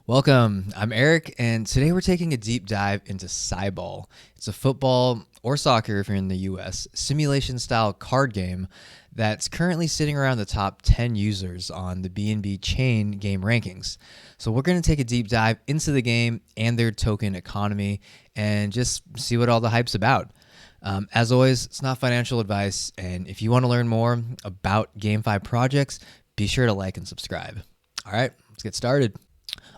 Welcome, I'm Eric, and today we're taking a deep dive into Cyball. It's a football or soccer, if you're in the US, simulation-style card game that's currently sitting around the top 10 users on the BNB chain game rankings. So we're going to take a deep dive into the game and their token economy and just see what all the hype's about. As always, it's not financial advice, and if you want to learn more about GameFi projects, be sure to like and subscribe. All right, let's get started.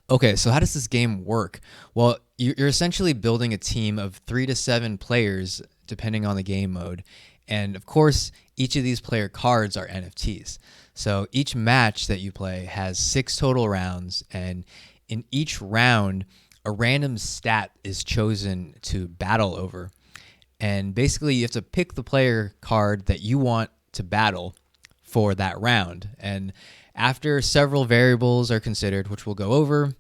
Okay, so how does this game work? Well, you're essentially building a team of 3 to 7 players, depending on the game mode. And of course, each of these player cards are NFTs. So each match that you play has 6 total rounds, and in each round, a random stat is chosen to battle over. And basically, you have to pick the player card that you want to battle for that round. And after several variables are considered, which we'll go over,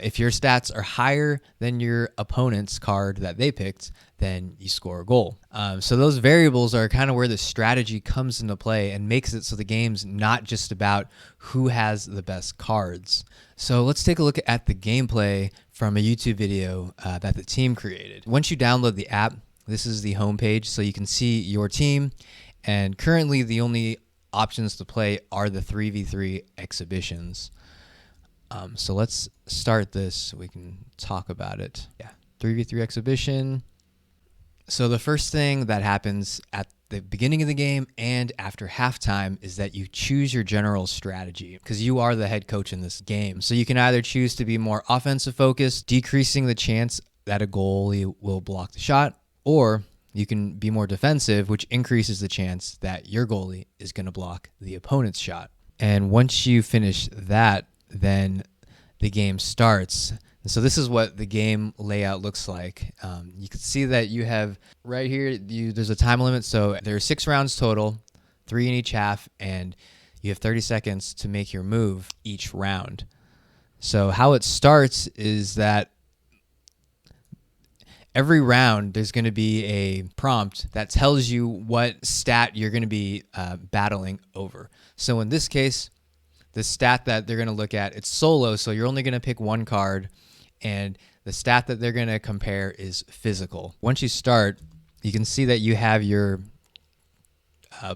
if your stats are higher than your opponent's card that they picked, then you score a goal. So those variables are kind of where the strategy comes into play and makes it so the game's not just about who has the best cards. So let's take a look at the gameplay from a YouTube video that the team created. Once you download the app, this is the homepage, so you can see your team. And currently, the only options to play are the 3v3 exhibitions. So let's start this so we can talk about it. Yeah, 3v3 exhibition. So the first thing that happens at the beginning of the game and after halftime is that you choose your general strategy, because you are the head coach in this game. So you can either choose to be more offensive focused, decreasing the chance that a goalie will block the shot, or you can be more defensive, which increases the chance that your goalie is going to block the opponent's shot. And once you finish that, then the game starts. And so this is what the game layout looks like. You can see that you have right here, there's a time limit. So there are 6 rounds total, 3 in each half, and you have 30 seconds to make your move each round. So how it starts is that every round, there's going to be a prompt that tells you what stat you're going to be battling over. So in this case, the stat that they're going to look at, it's solo, so you're only going to pick one card, and the stat that they're going to compare is physical. Once you start, you can see that you have your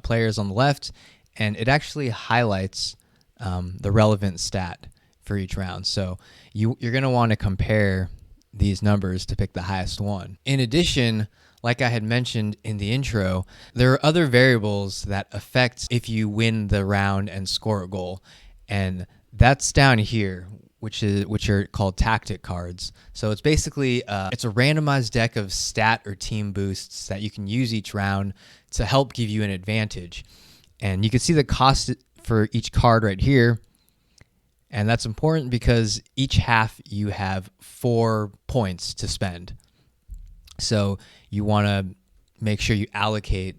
players on the left, and it actually highlights the relevant stat for each round. So you're going to want to compare these numbers to pick the highest one. In addition, like I had mentioned in the intro, there are other variables that affect if you win the round and score a goal. And that's down here, which are called tactic cards. So it's basically it's a randomized deck of stat or team boosts that you can use each round to help give you an advantage. And you can see the cost for each card right here. And that's important because each half you have 4 points to spend. So you want to make sure you allocate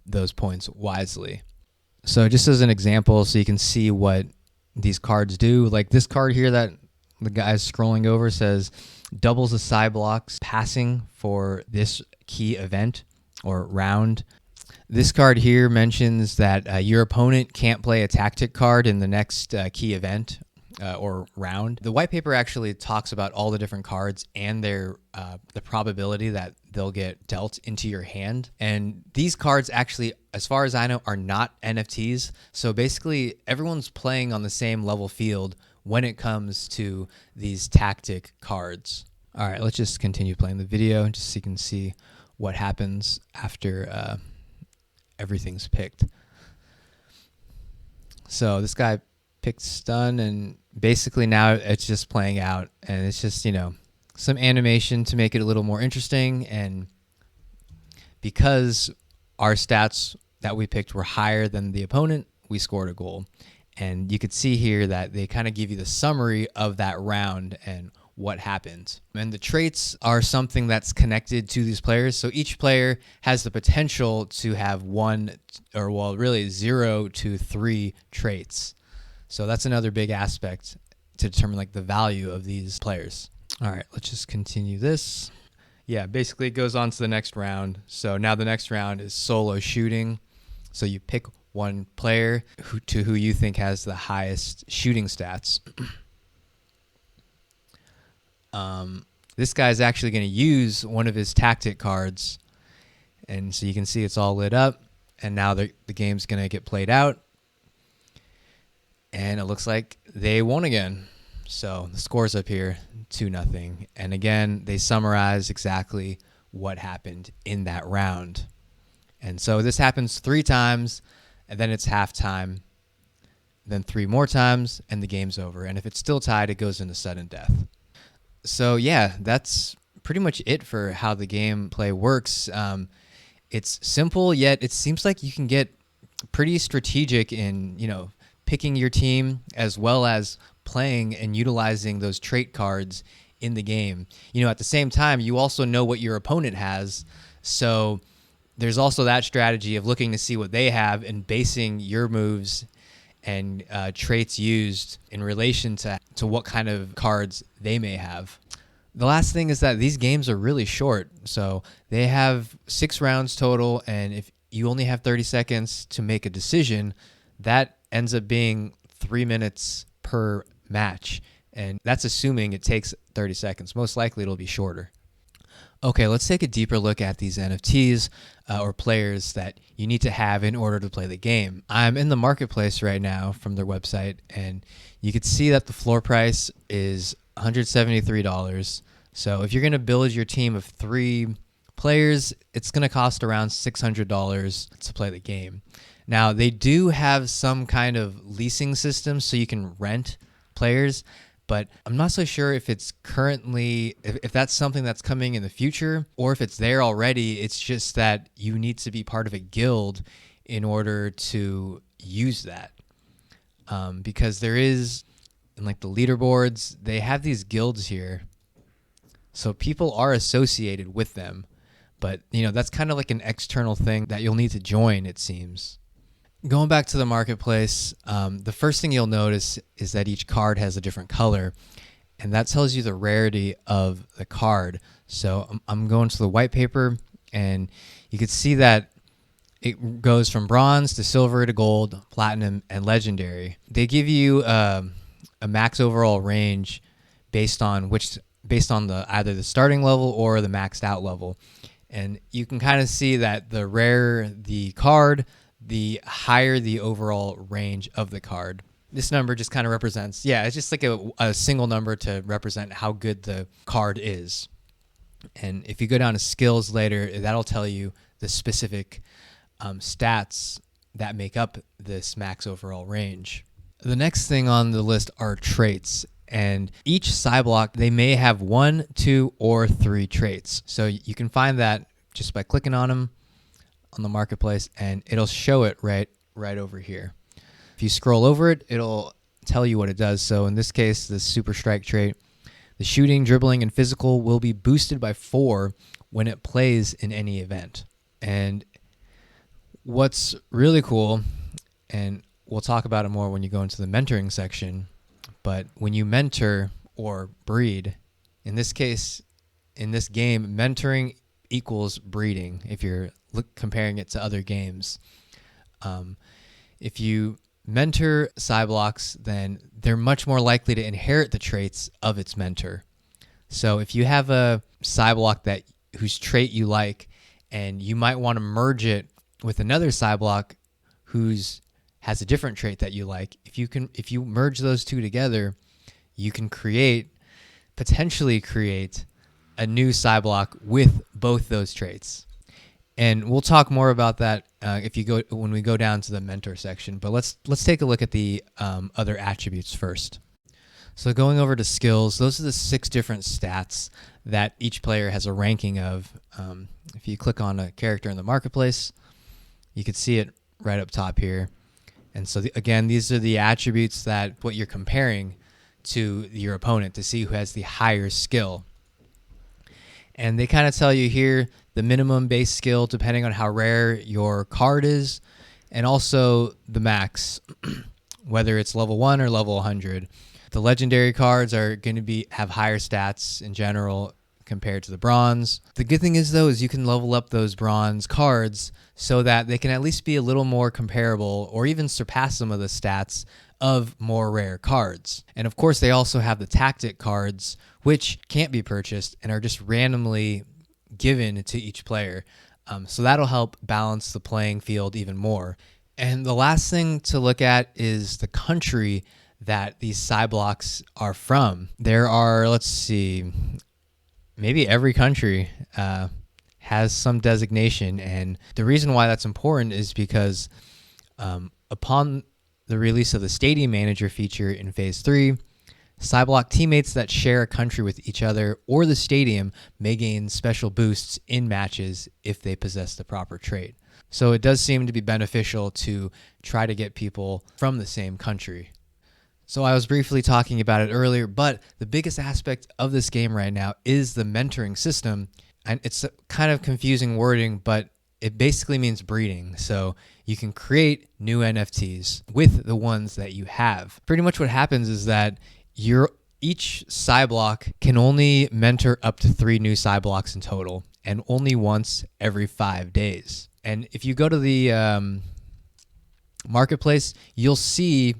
those points wisely. So just as an example, so you can see what these cards do, like this card here that the guy's scrolling over says doubles the Cybloc's passing for this key event or round. This card here mentions that your opponent can't play a tactic card in the next key event or round. The white paper actually talks about all the different cards and their the probability that they'll get dealt into your hand. And these cards actually, as far as I know, are not NFTs. So basically, everyone's playing on the same level field when it comes to these tactic cards. All right, let's just continue playing the video just so you can see what happens after everything's picked. So this guy picked stun, and basically now it's just playing out, and it's just, some animation to make it a little more interesting. And because our stats that we picked were higher than the opponent, we scored a goal. And you could see here that they kind of give you the summary of that round and what happened. And the traits are something that's connected to these players. So each player has the potential to have 0 to 3 traits. So that's another big aspect to determine like the value of these players. All right, let's just continue this. Yeah, basically it goes on to the next round. So now the next round is solo shooting. So you pick one player who you think has the highest shooting stats. This guy's actually going to use one of his tactic cards. And so you can see it's all lit up. And now the game's going to get played out. And it looks like they won again. So the score's up here, 2-0. And again, they summarize exactly what happened in that round. And so this happens 3 times, and then it's halftime. Then 3 more times, and the game's over. And if it's still tied, it goes into sudden death. So yeah, that's pretty much it for how the gameplay works. It's simple, yet it seems like you can get pretty strategic in, picking your team as well as playing and utilizing those trait cards in the game. At the same time, you also know what your opponent has. So there's also that strategy of looking to see what they have and basing your moves and traits used in relation to what kind of cards they may have. The last thing is that these games are really short. So they have 6 rounds total, and if you only have 30 seconds to make a decision, that ends up being 3 minutes per match. And that's assuming it takes 30 seconds. Most likely it'll be shorter. Okay, let's take a deeper look at these NFTs or players that you need to have in order to play the game. I'm in the marketplace right now from their website, and you can see that the floor price is $173. So if you're going to build your team of 3 players, it's going to cost around $600 to play the game. Now, they do have some kind of leasing system so you can rent players, but I'm not so sure if it's currently, if that's something that's coming in the future, or if it's there already. It's just that you need to be part of a guild in order to use that. Because there is, in like the leaderboards, they have these guilds here. So people are associated with them. But, that's kind of like an external thing that you'll need to join, it seems. Going back to the marketplace, the first thing you'll notice is that each card has a different color, and that tells you the rarity of the card. So I'm going to the white paper, and you can see that it goes from bronze to silver to gold, platinum, and legendary. They give you a max overall range based on either the starting level or the maxed out level. And you can kind of see that the rarer the card, the higher the overall range of the card. This number just kind of represents, it's just like a single number to represent how good the card is. And if you go down to skills later, that'll tell you the specific stats that make up this max overall range. The next thing on the list are traits. And each Cybloc, they may have 1, 2, or 3 traits. So you can find that just by clicking on them on the marketplace, and it'll show it right over here. If you scroll over it, it'll tell you what it does. So in this case, the super strike trait, the shooting, dribbling, and physical will be boosted by 4 when it plays in any event. And what's really cool, and we'll talk about it more when you go into the mentoring section, but when you mentor or breed, in this case, in this game, mentoring equals breeding if you're comparing it to other games. If you mentor Cyblocs, then they're much more likely to inherit the traits of its mentor. So if you have a Cybloc whose trait you like, and you might want to merge it with another Cybloc whose has a different trait that you like, if you merge those 2 together, you can potentially create a new Cybloc with both those traits. And we'll talk more about that when we go down to the mentor section. But let's take a look at the other attributes first. So going over to skills, those are the 6 different stats that each player has a ranking of. If you click on a character in the marketplace, you can see it right up top here. And so again, these are the attributes what you're comparing to your opponent to see who has the higher skill. And they kind of tell you here the minimum base skill depending on how rare your card is, and also the max, whether it's level 1 or level 100. The legendary cards are going to have higher stats in general compared to the bronze. The good thing is, though, is you can level up those bronze cards so that they can at least be a little more comparable or even surpass some of the stats of more rare cards. And of course, they also have the tactic cards, which can't be purchased and are just randomly given to each player. So that'll help balance the playing field even more. And the last thing to look at is the country that these Cyblocs are from. There are, let's see, maybe every country has some designation. And the reason why that's important is because upon the release of the Stadium Manager feature in Phase 3, Cybloc teammates that share a country with each other or the stadium may gain special boosts in matches if they possess the proper trait. So it does seem to be beneficial to try to get people from the same country. So I was briefly talking about it earlier, but the biggest aspect of this game right now is the mentoring system. And it's a kind of confusing wording, but it basically means breeding. So you can create new NFTs with the ones that you have. Pretty much what happens is that each Cybloc can only mentor up to 3 new Cyblocs in total, and only once every 5 days. And if you go to the marketplace, you'll see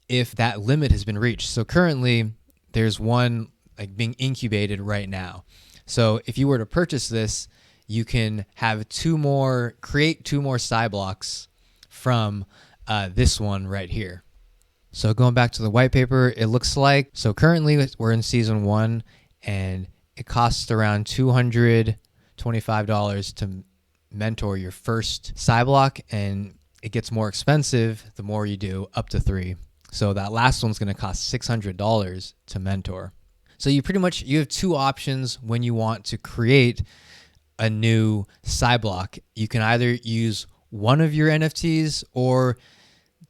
if that limit has been reached. So currently, there's one like being incubated right now. So if you were to purchase this, you can have create 2 more Cyblocs from this one right here. So going back to the white paper, it looks like, so currently we're in season 1 and it costs around $225 to mentor your first Cybloc, and it gets more expensive the more you do, up to 3. So that last one's going to cost $600 to mentor. So you have 2 options when you want to create a new Cybloc. You can either use one of your NFTs or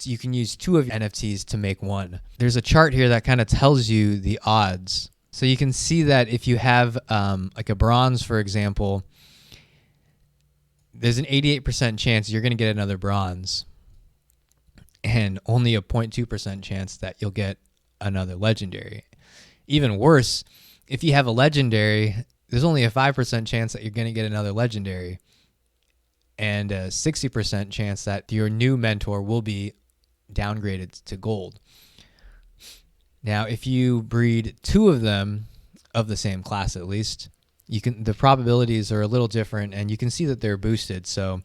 you can use 2 of your NFTs to make one. There's a chart here that kind of tells you the odds. So you can see that if you have like a bronze, for example, there's an 88% chance you're going to get another bronze and only a 0.2% chance that you'll get another legendary. Even worse, if you have a legendary, there's only a 5% chance that you're going to get another legendary and a 60% chance that your new mentor will be downgraded to gold. Now, if you breed 2 of them of the same class, at least, the probabilities are a little different, and you can see that they're boosted. So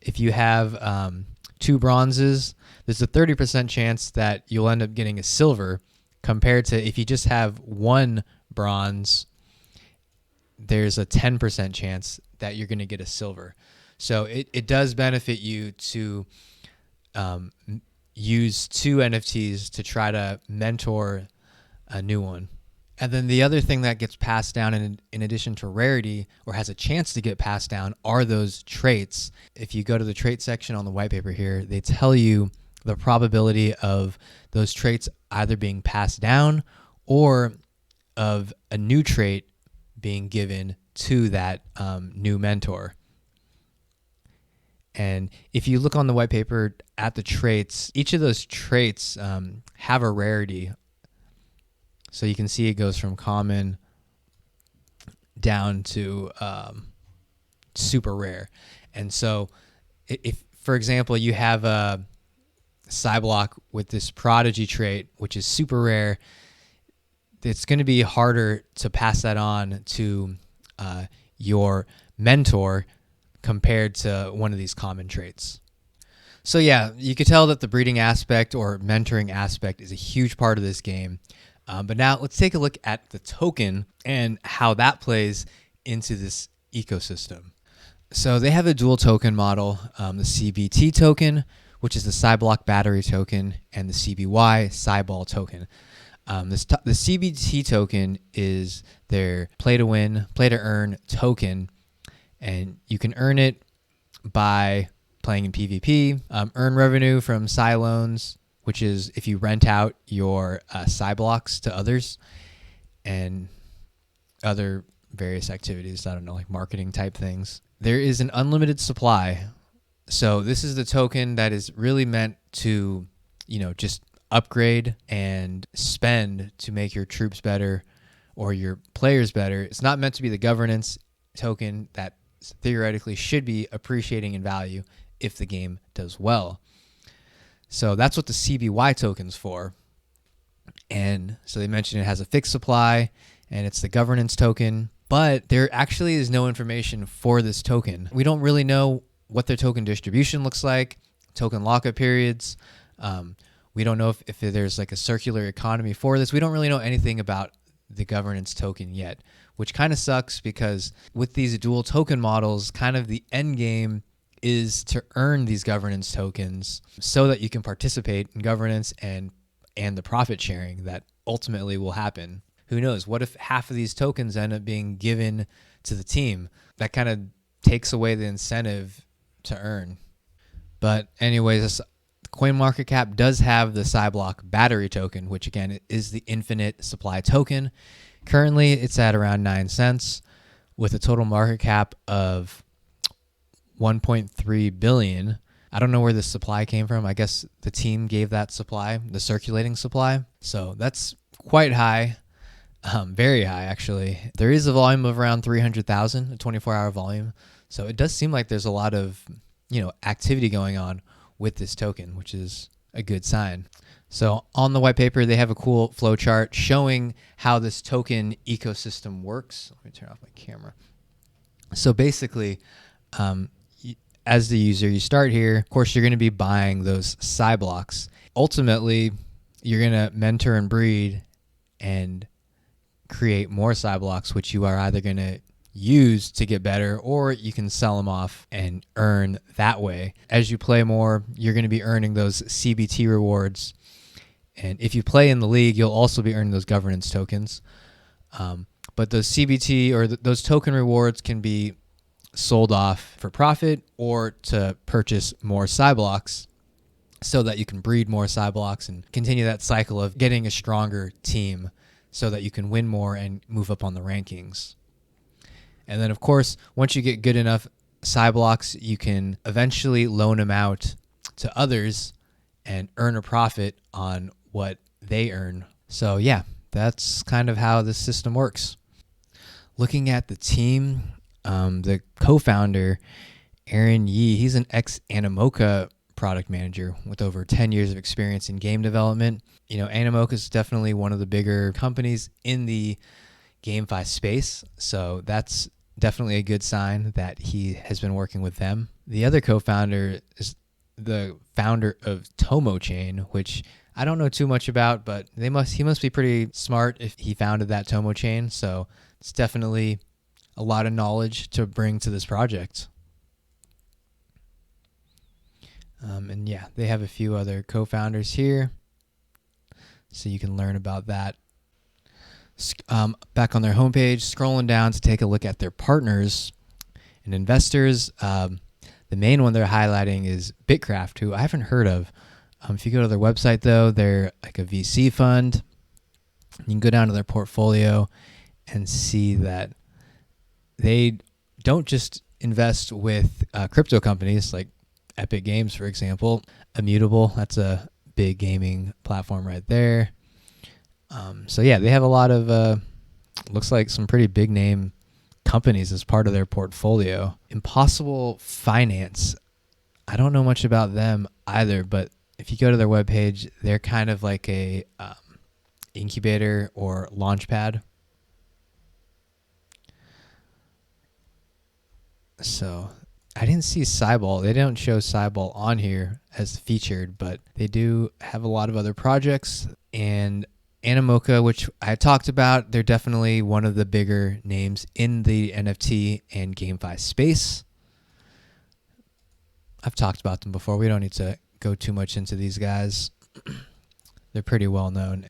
if you have 2 bronzes, there's a 30% chance that you'll end up getting a silver, compared to if you just have 1 bronze, there's a 10% chance that you're going to get a silver. So it does benefit you to use 2 NFTs to try to mentor a new one. And then the other thing that gets passed down in addition to rarity, or has a chance to get passed down, are those traits. If you go to the trait section on the white paper here, they tell you the probability of those traits either being passed down or of a new trait being given to that new mentor. And if you look on the white paper at the traits, each of those traits have a rarity. So you can see it goes from common down to super rare. And so if, for example, you have a Cybloc with this prodigy trait, which is super rare, it's going to be harder to pass that on to your mentor compared to one of these common traits. So yeah, you could tell that the breeding aspect or mentoring aspect is a huge part of this game. But now let's take a look at the token and how that plays into this ecosystem. So they have a dual token model, the CBT token, which is the Cybloc battery token, and the CBY Cyball token. The CBT token is their play-to-win, play-to-earn token, and you can earn it by playing in PvP, earn revenue from Cy loans, which is if you rent out your Cyblocs to others, and other various activities, I don't know, like marketing type things. There is an unlimited supply. So this is the token that is really meant to, just upgrade and spend to make your troops better or your players better. It's not meant to be the governance token that theoretically should be appreciating in value if the game does well. So that's what the CYB token's for. And so they mentioned it has a fixed supply and it's the governance token, but there actually is no information for this token. We don't really know what their token distribution looks like, token lockup periods. We don't know if there's like a circular economy for this. We don't really know anything about the governance token yet, which kind of sucks because with these dual token models, kind of the end game is to earn these governance tokens so that you can participate in governance and the profit sharing that ultimately will happen. Who knows? What if half of these tokens end up being given to the team? That kind of takes away the incentive to earn. But anyways, CoinMarketCap does have the Cybloc battery token, which again is the infinite supply token. Currently, it's at around 9 cents with a total market cap of 1.3 billion. I don't know where this supply came from. I guess the team gave that supply, the circulating supply. So that's quite high, very high actually. There is a volume of around 300,000, a 24-hour volume. So it does seem like there's a lot of, activity going on with this token, which is a good sign. So on the white paper, they have a cool flow chart showing how this token ecosystem works. Let me turn off my camera. So basically, as the user, you start here. Of course, you're going to be buying those Cyblocs. Ultimately, you're going to mentor and breed and create more Cyblocs, which you are either going to use to get better, or you can sell them off and earn that way. As you play more, you're going to be earning those CBT rewards. And if you play in the league, you'll also be earning those governance tokens. But those CBT or those token rewards can be sold off for profit or to purchase more Cyblocs so that you can breed more Cyblocs and continue that cycle of getting a stronger team so that you can win more and move up on the rankings. And then, of course, once you get good enough Cyblocs, you can eventually loan them out to others and earn a profit on what they earn. So yeah, that's kind of how this system works. Looking at the team, the co-founder, Aaron Yee, he's an ex-Animoca product manager with over 10 years of experience in game development. Animoca is definitely one of the bigger companies in the GameFi space, so that's definitely a good sign that he has been working with them. The other co-founder is the founder of Tomo Chain, which I don't know too much about, but he must be pretty smart if he founded that Tomo Chain, so it's definitely a lot of knowledge to bring to this project. And yeah, they have a few other co-founders here, so you can learn about that. Back on their homepage, scrolling down to take a look at their partners and investors. The main one they're highlighting is Bitcraft, who I haven't heard of. If you go to their website, though, they're like a VC fund. You can go down to their portfolio and see that they don't just invest with crypto companies like Epic Games, for example. Immutable, that's a big gaming platform right there. So yeah, they have a lot of, looks like some pretty big name companies as part of their portfolio. Impossible Finance, I don't know much about them either, but if you go to their webpage, they're kind of like a incubator or launchpad. So I didn't see Cyball. They don't show Cyball on here as featured, but they do have a lot of other projects. And Animoca, which I talked about, they're definitely one of the bigger names in the NFT and GameFi space. I've talked about them before. We don't need to go too much into these guys. They're pretty well known.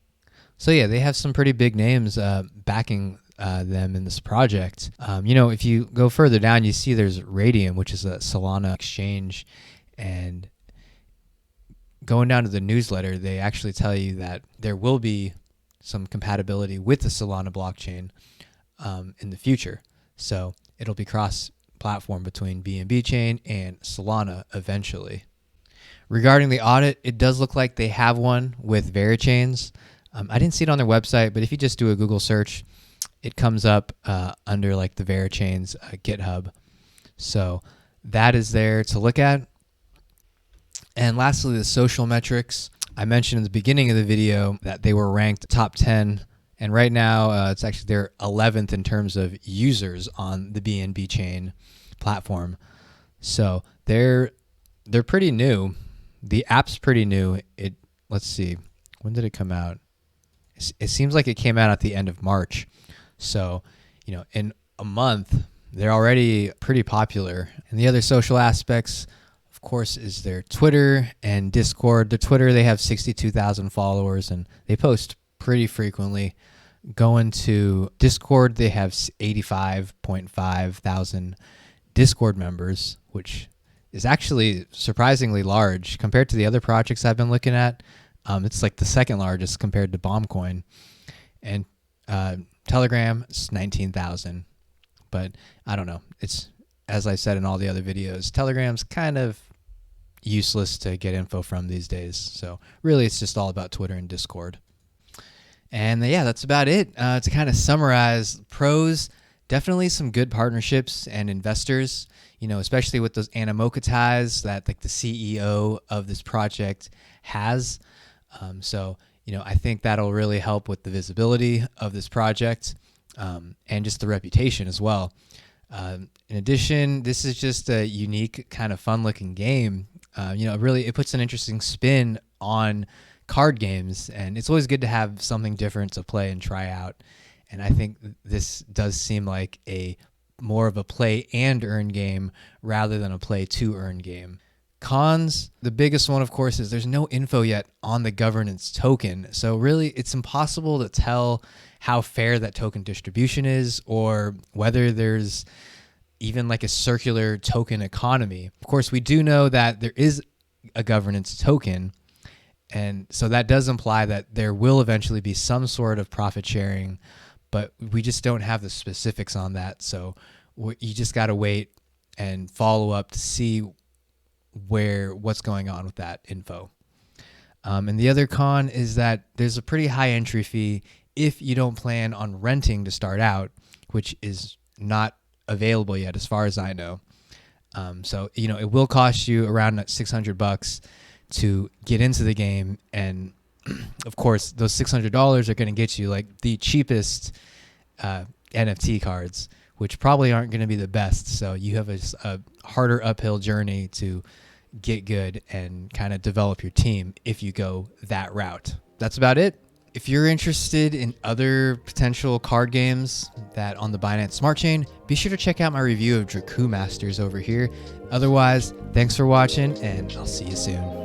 So yeah, they have some pretty big names backing them in this project. If you go further down, you see there's Radium, which is a Solana exchange, and going down to the newsletter, they actually tell you that there will be some compatibility with the Solana blockchain in the future. So it'll be cross-platform between BNB chain and Solana eventually. Regarding the audit, it does look like they have one with Verichains. I didn't see it on their website, but if you just do a Google search, it comes up under like the Verichains GitHub. So that is there to look at. And lastly, the social metrics. I mentioned in the beginning of the video that they were ranked top 10, and right now it's actually they're 11th in terms of users on the BNB chain platform. So they're pretty new. The app's pretty new. Let's see, when did it come out? It seems like it came out at the end of March. So, in a month, they're already pretty popular. And the other social aspects, of course, is their Twitter and Discord. The Twitter, they have 62,000 followers, and they post pretty frequently. Going to Discord, they have 85.5 thousand Discord members, which is actually surprisingly large compared to the other projects I've been looking at. It's like the second largest compared to Bombcoin. And Telegram is 19,000. But I don't know. It's, as I said in all the other videos, Telegram's kind of useless to get info from these days. So really, it's just all about Twitter and Discord. And yeah, that's about it. To kind of summarize, pros, definitely some good partnerships and investors, especially with those Animoca ties that like the CEO of this project has. So I think that'll really help with the visibility of this project and just the reputation as well. In addition, this is just a unique kind of fun looking game. Really, it puts an interesting spin on card games, and it's always good to have something different to play and try out. And I think this does seem like more of a play and earn game rather than a play to earn game. Cons, the biggest one, of course, is there's no info yet on the governance token. So really, it's impossible to tell how fair that token distribution is or whether there's even like a circular token economy. Of course, we do know that there is a governance token, and so that does imply that there will eventually be some sort of profit sharing, but we just don't have the specifics on that. So you just got to wait and follow up to see what's going on with that info. And the other con is that there's a pretty high entry fee if you don't plan on renting to start out, which is not available yet as far as I know. So it will cost you around $600 to get into the game, and of course those $600 are going to get you like the cheapest NFT cards, which probably aren't going to be the best. So you have a harder uphill journey to get good and kind of develop your team if you go that route. That's about it. If you're interested in other potential card games that on the Binance Smart Chain, be sure to check out my review of Draku Masters over here. Otherwise, thanks for watching, and I'll see you soon.